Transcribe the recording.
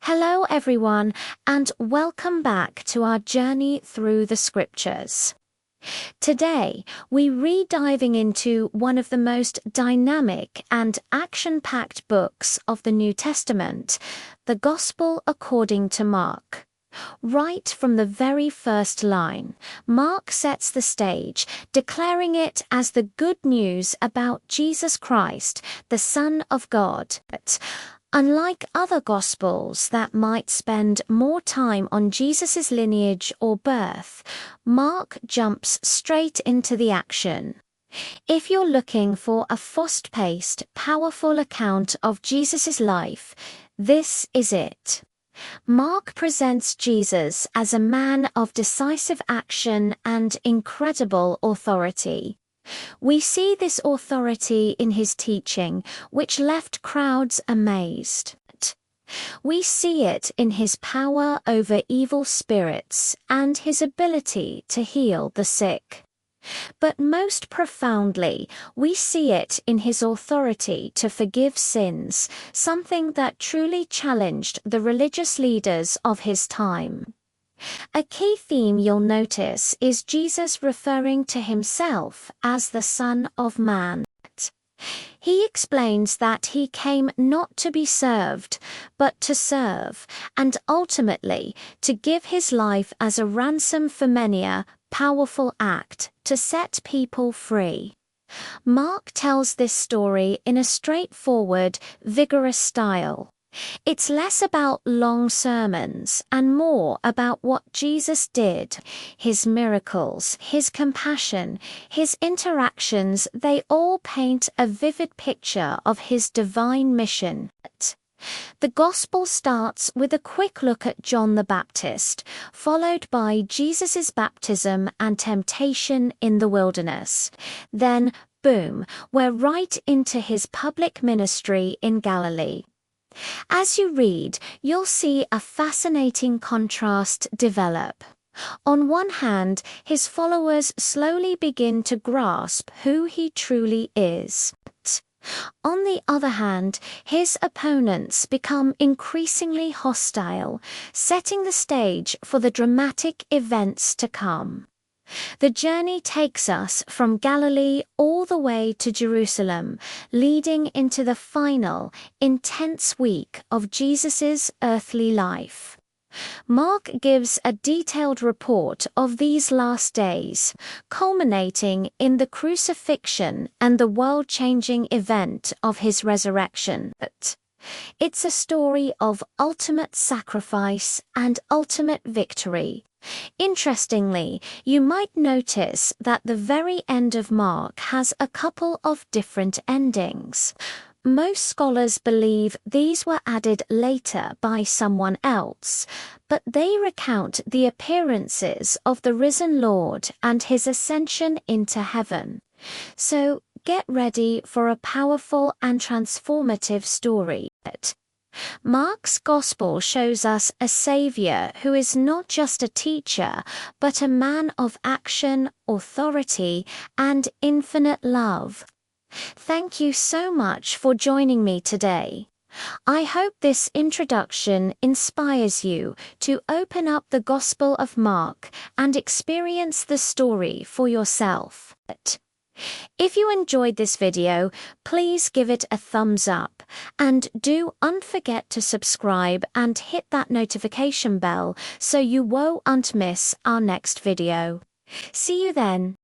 Hello, everyone, and welcome back to our journey through the scriptures. Today, we re-diving into one of the most dynamic and action-packed books of the New Testament, the Gospel according to Mark. Right from the very first line, Mark sets the stage, declaring it as the good news about Jesus Christ, the Son of God. Unlike other Gospels that might spend more time on Jesus' lineage or birth, Mark jumps straight into the action. If you're looking for a fast-paced, powerful account of Jesus' life, this is it. Mark presents Jesus as a man of decisive action and incredible authority. We see this authority in his teaching, which left crowds amazed. We see it in his power over evil spirits and his ability to heal the sick. But most profoundly, we see it in his authority to forgive sins, something that truly challenged the religious leaders of his time. A key theme you'll notice is Jesus referring to himself as the Son of Man. He explains that he came not to be served, but to serve, and ultimately to give his life as a ransom for many, a powerful act to set people free. Mark tells this story in a straightforward, vigorous style. It's less about long sermons and more about what Jesus did. His miracles, his compassion, his interactions, they all paint a vivid picture of his divine mission. The Gospel starts with a quick look at John the Baptist, followed by Jesus' baptism and temptation in the wilderness. Then, boom, we're right into his public ministry in Galilee. As you read, you'll see a fascinating contrast develop. On one hand, his followers slowly begin to grasp who he truly is. On the other hand, his opponents become increasingly hostile, setting the stage for the dramatic events to come. The journey takes us from Galilee all the way to Jerusalem, leading into the final, intense week of Jesus' earthly life. Mark gives a detailed report of these last days, culminating in the crucifixion and the world-changing event of his resurrection. It's a story of ultimate sacrifice and ultimate victory. Interestingly, you might notice that the very end of Mark has a couple of different endings. Most scholars believe these were added later by someone else, but they recount the appearances of the risen Lord and his ascension into heaven. So get ready for a powerful and transformative story. Mark's Gospel shows us a Savior who is not just a teacher, but a man of action, authority, and infinite love. Thank you so much for joining me today. I hope this introduction inspires you to open up the Gospel of Mark and experience the story for yourself. If you enjoyed this video, please give it a thumbs up, and don't forget to subscribe and hit that notification bell so you won't miss our next video. See you then.